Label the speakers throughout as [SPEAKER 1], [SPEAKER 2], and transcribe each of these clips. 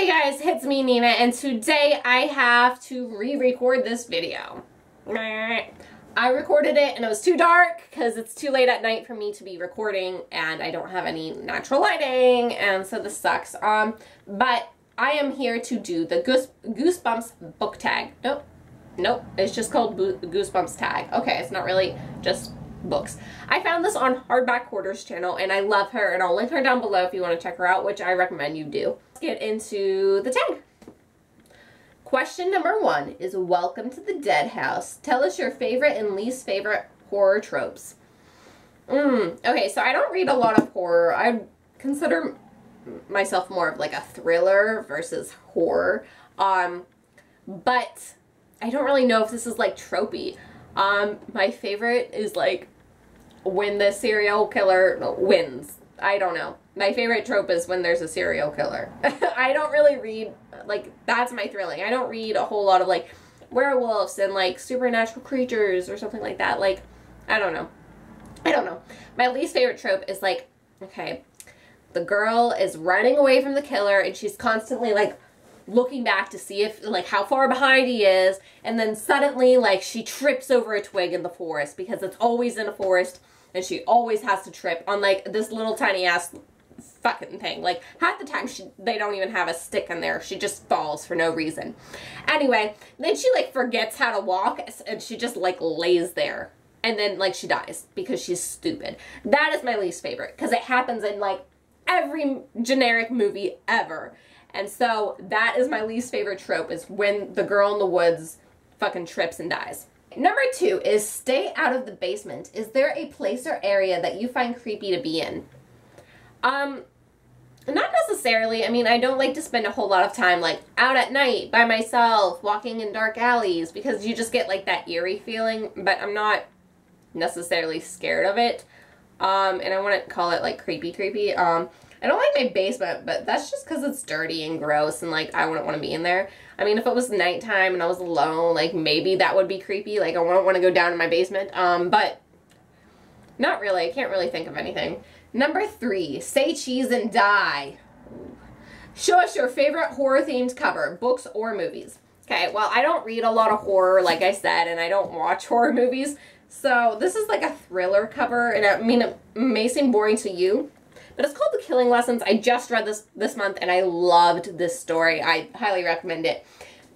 [SPEAKER 1] Hey guys, it's me Nina, and today I have to re-record this video. I recorded it and it was too dark because it's too late at night for me to be recording and I don't have any natural lighting, and so this sucks. But I am here to do the Goosebumps book tag. Nope, it's just called Goosebumps Tag. Okay, it's not really just books. I found this on Hardback Hoarder's channel and I love her, and I'll link her down below if you want to check her out, which I recommend you do. Let's get into the tag. Question number 1 is, welcome to the Dead House. Tell us your favorite and least favorite horror tropes. Okay, so I don't read a lot of horror. I consider myself more of like a thriller versus horror. But I don't really know if this is like tropey. My favorite is like when the serial killer wins. I don't know. My favorite trope is when there's a serial killer. I don't really read, like, that's my thrilling. I don't read a whole lot of like werewolves and like supernatural creatures or something like that. Like, I don't know. My least favorite trope is like, okay, the girl is running away from the killer and she's constantly like looking back to see if, like, how far behind he is, and then suddenly, like, she trips over a twig in the forest because it's always in a forest and she always has to trip on like this little tiny ass fucking thing. Like, half the time they don't even have a stick in there. She just falls for no reason. Anyway, then she like forgets how to walk and she just like lays there, and then like she dies because she's stupid. That is my least favorite because it happens in like every generic movie ever. And so that is my least favorite trope, is when the girl in the woods fucking trips and dies. Number 2 is, stay out of the basement. Is there a place or area that you find creepy to be in? Not necessarily. I mean, I don't like to spend a whole lot of time like out at night by myself, walking in dark alleys, because you just get like that eerie feeling, but I'm not necessarily scared of it. And I wouldn't call it like creepy. I don't like my basement, but that's just because it's dirty and gross and like I wouldn't want to be in there. I mean, if it was nighttime and I was alone, like maybe that would be creepy. Like I wouldn't want to go down in my basement. But not really. I can't really think of anything. Number 3, say cheese and die. Show us your favorite horror themed cover, books or movies. Okay, well, I don't read a lot of horror, like I said, and I don't watch horror movies. So this is like a thriller cover, and I mean, it may seem boring to you, but it's called The Killing Lessons. I just read this month and I loved this story. I highly recommend it.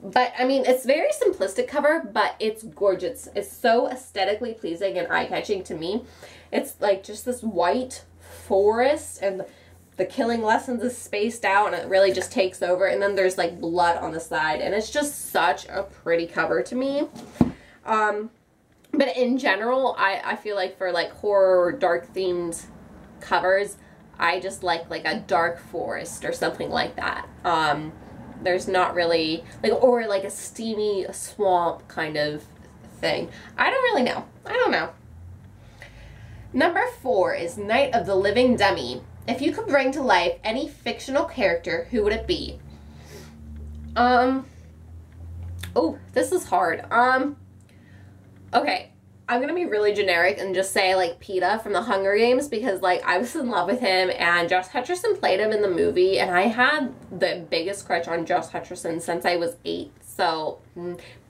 [SPEAKER 1] But I mean, it's very simplistic cover, but it's gorgeous. It's so aesthetically pleasing and eye-catching to me. It's like just this white forest and the killing lessons is spaced out and it really just takes over, and then there's like blood on the side, and it's just such a pretty cover to me. But in general, I feel like for like horror or dark themed covers, I just like a dark forest or something like that. There's not really like, or like a steamy swamp kind of thing. I don't really know. I don't know. Number 4 is Night of the Living Dummy. If you could bring to life any fictional character, who would it be? Oh, this is hard. Okay. I'm gonna be really generic and just say like PETA from the Hunger Games, because like I was in love with him and Josh Hutcherson played him in the movie, and I had the biggest crush on Josh Hutcherson since I was 8. So,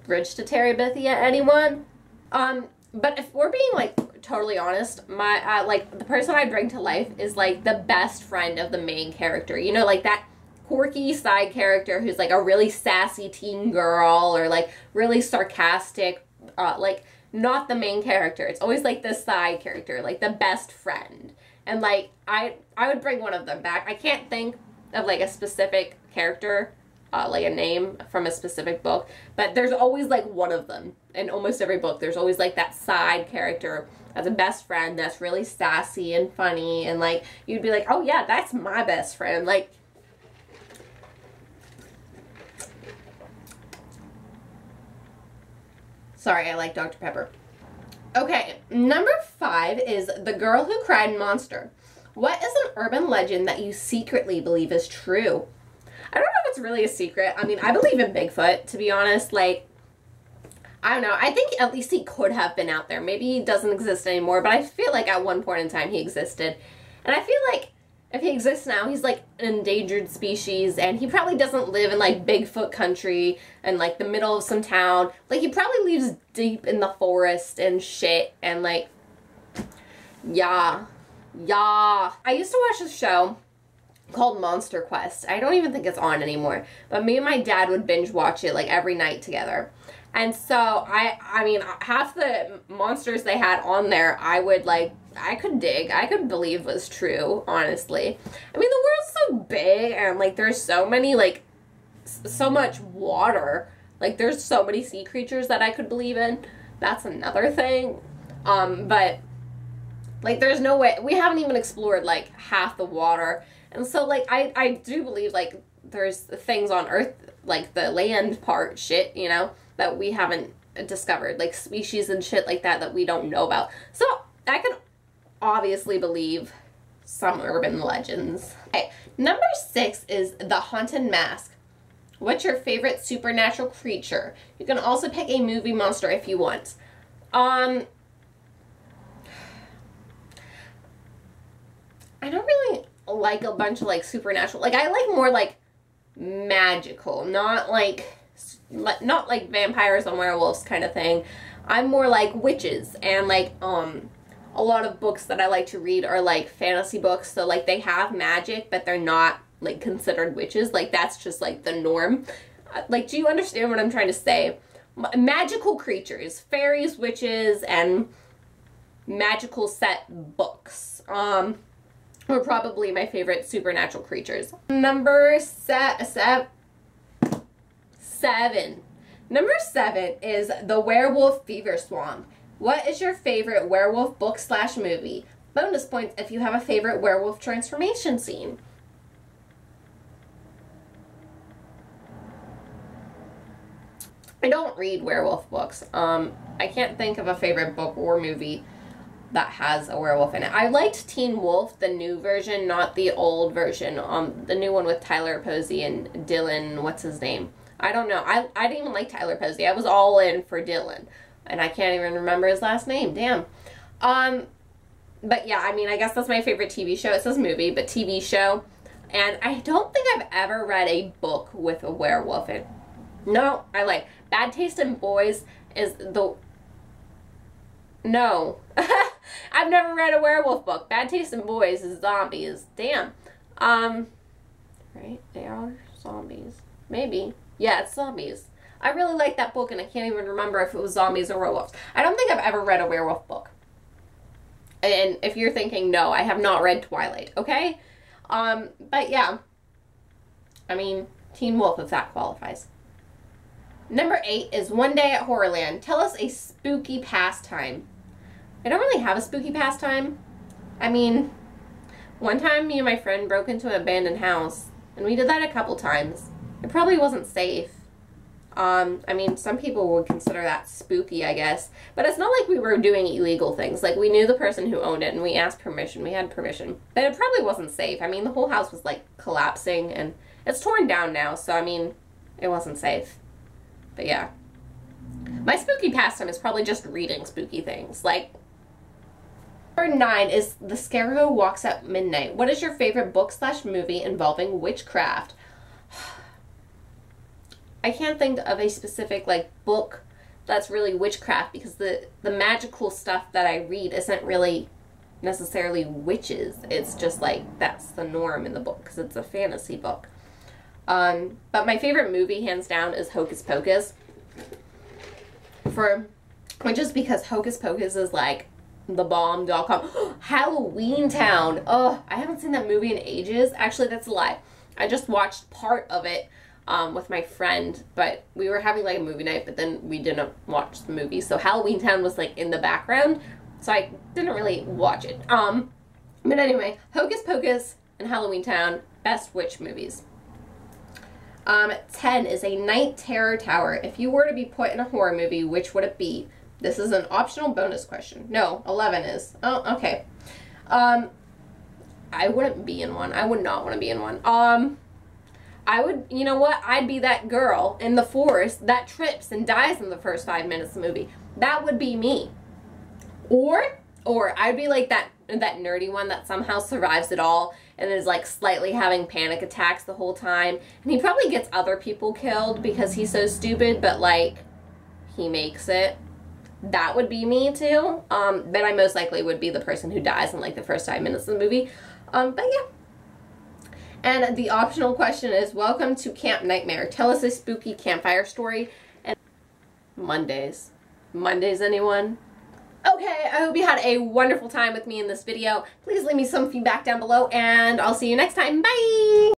[SPEAKER 1] bridge to Terabithia, anyone? But if we're being like totally honest, my like the person I bring to life is like the best friend of the main character. You know, like that quirky side character who's like a really sassy teen girl, or like really sarcastic, like not the main character. It's always like the side character, like the best friend. And like I would bring one of them back. I can't think of like a specific character, like a name from a specific book, but there's always like one of them in almost every book. There's always like that side character as a best friend that's really sassy and funny, and like you'd be like, oh yeah, that's my best friend. Like, sorry, I like Dr. Pepper. Okay, number 5 is The Girl Who Cried Monster. What is an urban legend that you secretly believe is true? I don't know if it's really a secret. I mean, I believe in Bigfoot, to be honest. Like, I don't know. I think at least he could have been out there. Maybe he doesn't exist anymore, but I feel like at one point in time he existed. And I feel like if he exists now, he's like an endangered species, and he probably doesn't live in like Bigfoot country and like the middle of some town. Like, he probably lives deep in the forest and shit, and like, yeah. I used to watch a show called Monster Quest. I don't even think it's on anymore, but me and my dad would binge watch it like every night together. And so I mean, half the monsters they had on there, I could believe was true, honestly. I mean, the world's so big, and like there's so many, like, so much water. Like, there's so many sea creatures that I could believe in. That's another thing. But like, there's no way, we haven't even explored like half the water. And so like I do believe like there's things on Earth, like the land part shit, you know, that we haven't discovered, like species and shit like that we don't know about. So I could obviously believe some urban legends. Okay, number 6 is the haunted mask. What's your favorite supernatural creature? You can also pick a movie monster if you want. I don't really like a bunch of like supernatural, like I like more like magical, not like vampires and werewolves kind of thing. I'm more like witches, and like a lot of books that I like to read are like fantasy books, so like they have magic but they're not like considered witches. Like, that's just like the norm. Like, do you understand what I'm trying to say? Magical creatures, fairies, witches, and magical set books were probably my favorite supernatural creatures. Number 7. Number 7 is the Werewolf Fever Swamp. What is your favorite werewolf book / movie? Bonus points if you have a favorite werewolf transformation scene. I don't read werewolf books. I can't think of a favorite book or movie that has a werewolf in it. I liked Teen Wolf, the new version, not the old version. The new one with Tyler Posey and Dylan, what's his name? I don't know. I didn't even like Tyler Posey. I was all in for Dylan. And I can't even remember his last name. Damn. But yeah, I mean, I guess that's my favorite TV show. It says movie, but TV show. And I don't think I've ever read a book with a werewolf in it. No, I like Bad Taste in Boys is the... No. I've never read a werewolf book. Bad Taste in Boys is zombies. Damn. Right? They are zombies. Maybe. Yeah, it's zombies. I really like that book, and I can't even remember if it was zombies or werewolves. I don't think I've ever read a werewolf book. And if you're thinking, no, I have not read Twilight, okay? But yeah. I mean, Teen Wolf, if that qualifies. Number 8 is One Day at Horrorland. Tell us a spooky pastime. I don't really have a spooky pastime. I mean, one time me and my friend broke into an abandoned house, and we did that a couple times. It probably wasn't safe. I mean, some people would consider that spooky, I guess. But it's not like we were doing illegal things. Like, we knew the person who owned it, and we asked permission. We had permission. But it probably wasn't safe. I mean, the whole house was, like, collapsing, and it's torn down now. So, I mean, it wasn't safe. But, yeah. My spooky pastime is probably just reading spooky things. Like, number 9 is The Scarecrow Walks at Midnight. What is your favorite book / movie involving witchcraft? I can't think of a specific, like, book that's really witchcraft, because the magical stuff that I read isn't really necessarily witches. It's just, like, that's the norm in the book, because it's a fantasy book. But my favorite movie, hands down, is Hocus Pocus. Just because Hocus Pocus is, like, the bomb.com. Halloween Town. Oh, I haven't seen that movie in ages. Actually, that's a lie. I just watched part of it with my friend, but we were having like a movie night, but then we didn't watch the movie. So Halloween Town was like in the background, so I didn't really watch it. But anyway, Hocus Pocus and Halloween Town, best witch movies. 10 is a night terror tower. If you were to be put in a horror movie, which would it be? This is an optional bonus question. No, 11 is. Oh, okay. I wouldn't be in one. I would not want to be in one. I would, you know what? I'd be that girl in the forest that trips and dies in the first 5 minutes of the movie. That would be me. Or I'd be like that that nerdy one that somehow survives it all and is like slightly having panic attacks the whole time. And he probably gets other people killed because he's so stupid, but like he makes it. That would be me too. But I most likely would be the person who dies in like the first 5 minutes of the movie. But yeah. And the optional question is, welcome to Camp Nightmare. Tell us a spooky campfire story. And Mondays. Mondays, anyone? Okay, I hope you had a wonderful time with me in this video. Please leave me some feedback down below, and I'll see you next time. Bye!